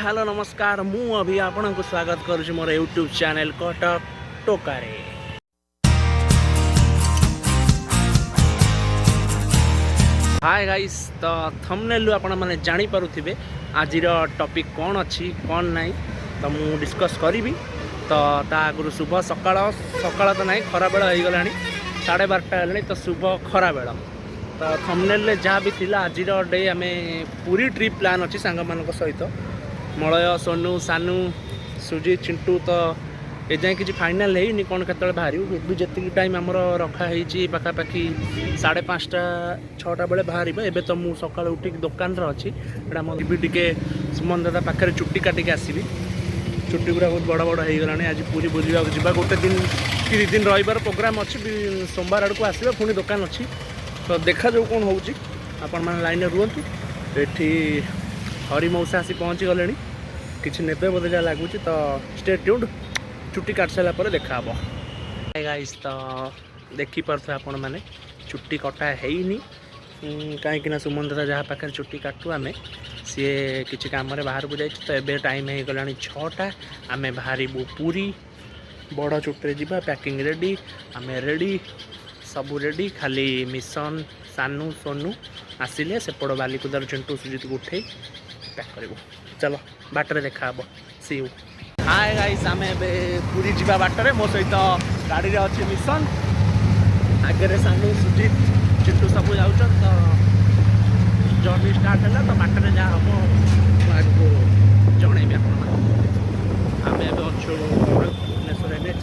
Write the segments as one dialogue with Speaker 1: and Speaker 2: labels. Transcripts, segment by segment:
Speaker 1: Hello नमस्कार मु अभी आपन को स्वागत करुछु मोर यूट्यूब चैनल कटक टोकारे। हाय गाइस, तो थंबनेल आपण माने जानी पारुथिबे आज टॉपिक कौन अच्छी कौन नहीं तो मु डिस्कस करी तो ता आगु शुभ सकाळ सकाळ तो नहीं खरा बेला हो गलानी 12:30 हेलानी तो शुभ खरा बेला। तो थंबनेल रे जहाँ भी थिला आज डे आम पूरी ट्रिप प्लान अच्छी सांग मान सहित मलय सोनू सानू सुजीत चिंटू तो ए जाए कि फाइनाल है कौन केत बाहर जी टाइम आमर रखाही पाखापाखि 5:30 6टा बेले बाहर एबे तो मु सकाळ उठी दुकान अच्छी टे सुमन दादा पाखे चुट्टी काटिक आसबि चुट्टी गुड़ा बहुत बड़ बड़ हो गलानी। आज पूरी बुझा जा गोटे दिन कि 2 दिन रविवार प्रोग्राम अच्छी सोमवार आड़ को आसबे पुणी दुकान अच्छी तो देखा जो कौन हो आपण मैंने लाइन रुहतु ये हरी मौसा आसी पहुँची गले कि नेबे बोधे जहाँ लगुच तो स्टे ट्यून्ड चुट्टी काट सारा देखा गाइस तो देखिपे आपण मैंने चुट्टी कटा है कहीं सुमन दादा जहाँ पाखे चुट्टी काटू आम सी किसी कम बाहर को जाए तो ये टाइम हो गला 6टा आम बाहर पूरी बड़ चुट्टी जा पैकिंग रेडी आम रेडी सबू रेडी खाली मिशन सानू सोनू आसिले सेपट बालिकुदार चिंटू सुजीत को उठे पैक कर चलो बाटर देखा सी यू। हाय गाइस आम पूरी जा बाटर मो सहित गाड़ी रे अच्छे मिशन आगे सानू सुजीत चिंटू सब जाऊँ तो जर्नी स्टार्ट है तो बाटर जहाँ हम आगे जनइबी आम अच्छु भुवनेश्वर एनएच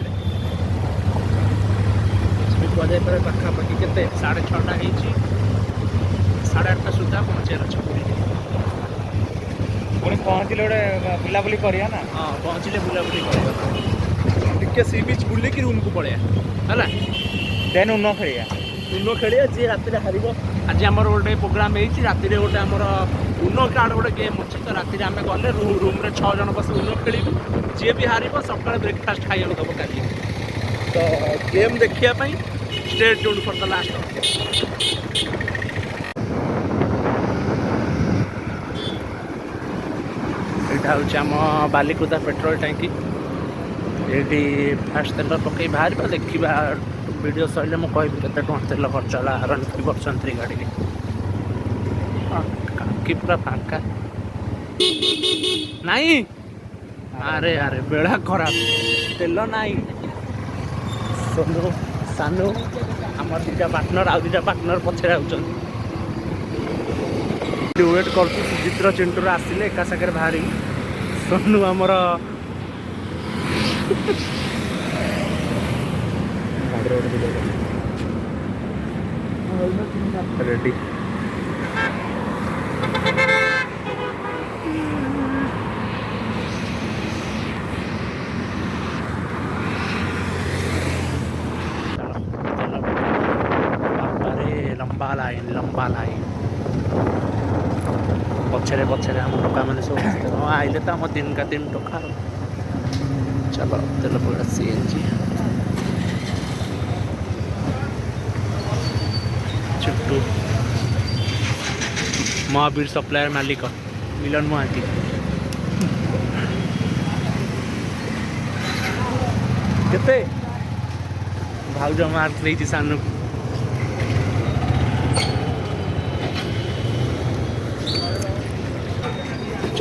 Speaker 1: बजाई पाखापाखि के 6:30 हो 8:30 सुधा पहुँचार अच्छे पूरी
Speaker 2: पुणी पहुँचले गोटे बुलाबुली करिया ना।
Speaker 1: हाँ पहुँचले बुलाबुली कर सी बीच बुलिक रूम को पड़े है
Speaker 2: देन उन्न खेलिया
Speaker 1: उन्न खेलिया जी रात हार आज आम गोटे प्रोग्राम राति गोटे आम उन्न कार्ड गोटे गेम अच्छी तो राति आम गले रूम 6 जन बस उन्न खेलु जी भी हार सका ब्रेकफास्ट खाई दब का तो गेम देखापी stay tuned for the last. यहाँ हूँ आम बालिकुदा पेट्रोल टैंकी ये फास्ट तेल पकई बाहर देखा वीडियो सर मुझे कह तेल खर्च है आरन 3 गाड़ी कि पूरा फांका नहीं। अरे अरे बेड़ा खराब तेल नाई सोनू सानू आम 2टा पार्टनर आउ 2टा पार्टनर पछे वेट कर सुजित्र चिंटूर आसिले एका सागर बाहरी सोनू आमर रेडी लंबा लाइन पछरे पछरे आम टोका मैंने सब आइले तो आम 3 का 3 टोका। चलो तेल पूरा सीएनजी चुट्टू महावीर सप्लायर मालिक मिलन महाती केते भाउज मार्क नहीं सानू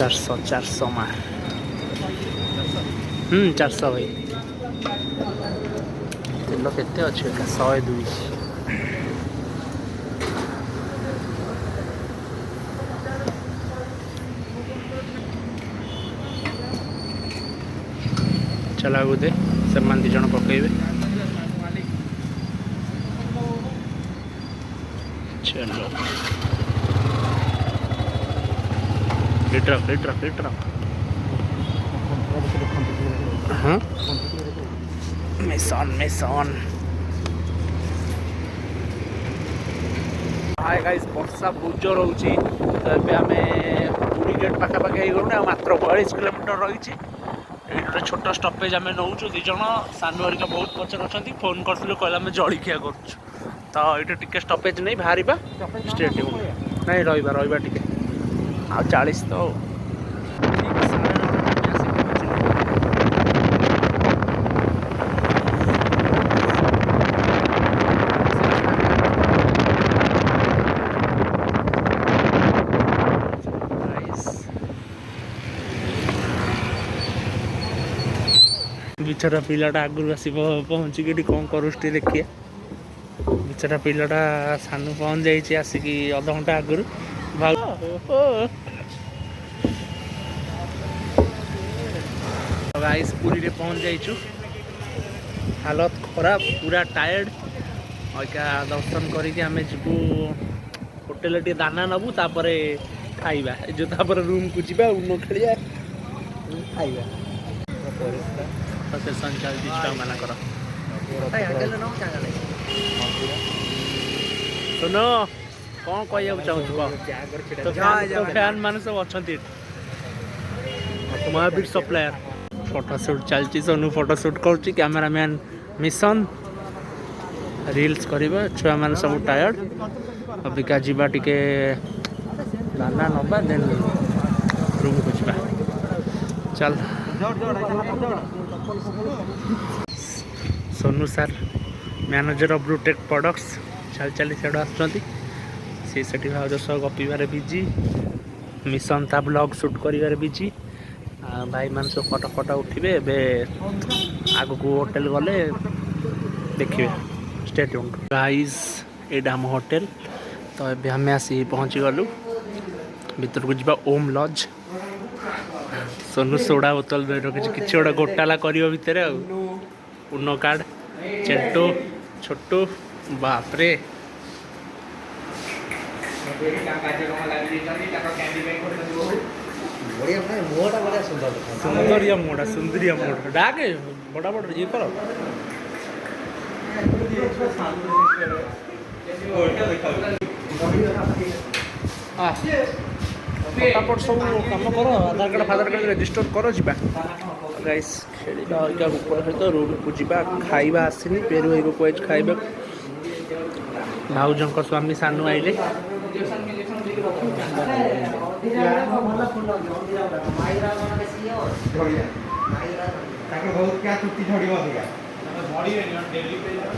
Speaker 1: 400 मार 400 भाई तेल केते अच्छे 102 चला दे से 2 जन पकड़े चलो लिटर हाँ मेसन हाय गाइस वर्षा बहुत जोर हो तो ये आम पूरी गेट पाखापाखि हो मात्र 42 किलोमीटर रही छोट स्टपेज आम नौ 2 जन सानू हरिका बहुत पचर अच्छा फोन करूँ कहला जलिखिया कर तो ये टे स्टपेज नहीं बाहर स्टेट नहीं रहा टे आ 40 तो ठीक 9:30 ବିଚରା ପିଲାଟା ଆଗରୁ ଆସି ପହଞ୍ଚିକି ଏଠି କ'ଣ କରୁଛି ଟିକେ ଦେଖିବା। ବିଚରା ପିଲାଟା ସାନୁ ପହଞ୍ଚି ଯାଇଛି ଆସିକି ଅଧଘଣ୍ଟା ଆଗରୁ। ଗାଇସ୍ ପୁରୀରେ ପହଞ୍ଚି ଯାଇଛୁ। ହାଲତ ଖରାପ, ପୁରା ଟାୟାର୍ଡ। ଅଇକା ଦର୍ଶନ କରିକି ଆମେ ଯିବୁ ହୋଟେଲରେ ଟିକେ ଦାନା ନେବୁ, ତାପରେ ଖାଇବା। ଏ ଯେଉଁ ତାପରେ ରୁମ୍କୁ ଯିବା, ଉନ ଖେଳିବା, ଖାଇବା। ସେସନ୍ ଚାଲିଛି ଛୁଆମାନଙ୍କର। ଶୁଣ କ'ଣ କହିବାକୁ ଚାହୁଁଛୁ କହ? ଫ୍ୟାନ୍ ମାନେ ସବୁ ଅଛନ୍ତି ଏଠି। ମହାବୀର ସପ୍ଲାୟର ଫଟୋ ସୁଟ୍ ଚାଲିଛି। ସୋନୁ ଫଟୋ ସୁଟ୍ କରୁଛି, କ୍ୟାମେରାମ୍ୟାନ୍ ମିଶନ ରିଲ୍ସ କରିବା। ଛୁଆମାନେ ସବୁ ଟାୟାର୍ଡ। ଅବିକା ଯିବା ଟିକେ ଦାନା ନେବା, ଦେନ୍ ରୁମ୍କୁ ଯିବା। ଚାଲ। Sonu sir manager of Bluetech products ଚାଲି ସିଆଡ଼ୁ ଆସୁଛନ୍ତି। ସେ ସେଠି ଭାଉଜ ସହ ଗପିବାରେ ବିଜି। ମିଶନ ତା ବ୍ଲଗ୍ ସୁଟ୍ କରିବାରେ ବିଜି। ଭାଇମାନେ ସବୁ ଫଟୋ ଉଠିବେ। ଏବେ ଆଗକୁ ହୋଟେଲ ଗଲେ ଦେଖିବେ। Stay tuned guys. ଏଇଟା ଆମ ହୋଟେଲ। ତ ଏବେ ଆମେ ଆସି ପହଞ୍ଚିଗଲୁ। ଭିତରକୁ ଯିବା ଓମ୍ ଲଜ୍। ସୋନୁ ସୋଡ଼ା ବୋତଲ ଧରି ରଖିଛି, କିଛି ଗୋଟେ ଗୋଟାଲା କରିବ ଭିତରେ ଆଉ। ଉନ କାର୍ଡ଼, ଚେଣ୍ଟୁ, ଛୋଟୁ, ବାପରେ ସୁନ୍ଦରିଆ ମୋଡ଼ା, ସୁନ୍ଦରିଆ ମୋଡ଼ା ଡାକେ ବଡ଼ା ବଡ଼ ଇଏ କର। ଫଟାଫଟ ସବୁ କାମ କର, ଆଧାର କାର୍ଡ଼ ଫାଧାର କାର୍ଡ଼ ରେଜିଷ୍ଟର କର, ଯିବା। ଗାଇସ୍ ଖେଳିବା ଅଲଗା ଉପର ସହିତ ରୁମ୍କୁ ଯିବା। ଖାଇବା ଆସିନି, ପେରୁ ଭାଇକୁ କୁହାଯାଇଛି ଖାଇବାକୁ। ଭାଉଜଙ୍କ ସ୍ୱାମୀ ସାନୁ ଆଇଲେ।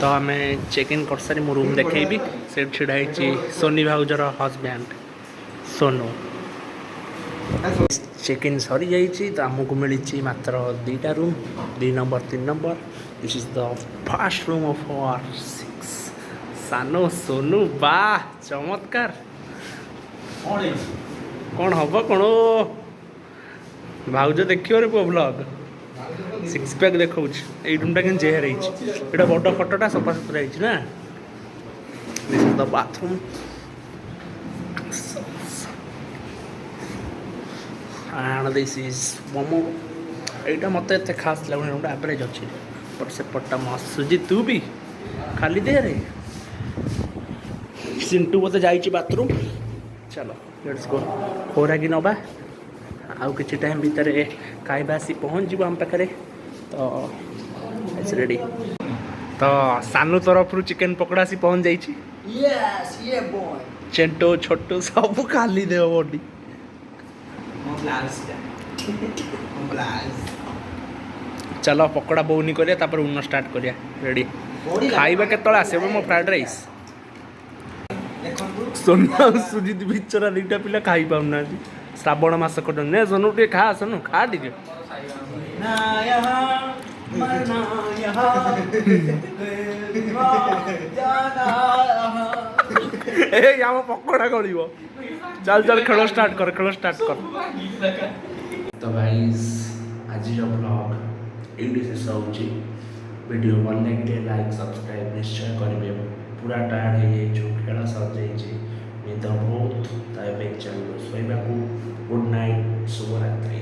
Speaker 1: ତ ଆମେ ଚେକ୍ ଇନ୍ କରିସାରି ମୁଁ ରୁମ୍ ଦେଖେଇବି। ସେଠି ଛିଡ଼ା ହେଇଛି ସୋନି ଭାଉଜର ହଜବ୍ୟାଣ୍ଡ ସୋନୁ। ଚେକ୍ ଇନ୍ ସରିଯାଇଛି। ତ ଆମକୁ ମିଳିଛି ମାତ୍ର 2ଟା room, 2 number 3 number. This is the first room of our 6। Sanu Sonu ବା ଚମତ୍କାର। କ'ଣ ହବ କ'ଣ? ଭାଉଜ ଦେଖିବରେ ପୁଅ ବ୍ଲଗ୍ 6 ପ୍ୟାକ୍ ଦେଖାଉଛି। ଏଇ ରୁମ୍ଟା କିନ୍ତୁ ଜେହେର ହେଇଛି। ଏଇଟା ବଡ଼ ଫଟୋଟା ସଫା ସୁତୁରା ହେଇଛି ନା। This is the bathroom. And this is momo. ଏଇଟା ମୋତେ ଏତେ ଖାସ୍ ଲାଗୁନି, ଗୋଟେ ଆଭରେଜ୍ ଅଛି। ବଟ୍ ସେପଟଟା ମସ୍ତ। ସୁଜି ତୁ ବି ଖାଲି ଦେହରେ। ସିଣ୍ଟୁ ବୋଧେ ଯାଇଛି ବାଥରୁମ୍। ଚାଲ ଲେଟ୍ସ ଗୋ। ଖୋରାକି ନେବା। ଆଉ କିଛି ଟାଇମ୍ ଭିତରେ ଖାଇବା ଆସି ପହଞ୍ଚିଯିବ ଆମ ପାଖରେ। ତ ଇଟ୍ସ ରେଡ଼ି। ତ ସାନୁ ତରଫରୁ ଚିକେନ୍ ପକୋଡ଼ା ଆସି ପହଞ୍ଚି ଯାଇଛି। ଚେଣ୍ଟୁ ଛୋଟୁ ସବୁ ଖାଲି ଦେହ ବଡ଼ି। ଚାଲ ପକୋଡ଼ା ବଉନି କରିବା, ତାପରେ ଉନ ଷ୍ଟାର୍ଟ କରିବା। ରେଡ଼ି। ଖାଇବା କେତେବେଳେ ଆସିବ ମୋ ଫ୍ରାଏଡ଼୍ ରାଇସ୍? ସୋନୁ ଆଉ ସୁଜିତ ବିଚରା 2ଟା ପିଲା ଖାଇପାରୁନାହାନ୍ତି। ଶ୍ରାବଣ ମାସ କରୁଛନ୍ତି। ନେ ସୋନୁ ଟିକେ ଖା, ସୋନୁ ଖା ଟିକେ। ଏଇ ଆମ ପକୋଡ଼ା ଗଳିବ। ଚାଲ ଖେଳ ଷ୍ଟାର୍ଟ କର, ଖେଳ ଷ୍ଟାର୍ଟ କର। ତ ଗାଇସ୍ ଆଜିର ବ୍ଲଗ୍ ଏଇଠି ଶେଷ ହେଉଛି। ଭିଡ଼ିଓ ଭଲ ଲାଗିଲେ ଲାଇକ୍ ସବସ୍କ୍ରାଇବ୍ ନିଶ୍ଚୟ କରିବେ। ପୁରା ଟାୟାର୍ଡ଼ ହେଇଯାଇଛୁ, ଖେଳ ସରିଯାଇଛି, ନିଦ ବହୁତ। ତ ଏବେ ଚାଲୁ ଶୋଇବାକୁ। ଗୁଡ୍ ନାଇଟ୍, ଶୁଭରାତ୍ରି।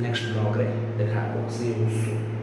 Speaker 1: ନେକ୍ସଟ ବ୍ଲଗ୍ରେ ଦେଖା ହେବ। ସି ୟୁ ସୁନ୍।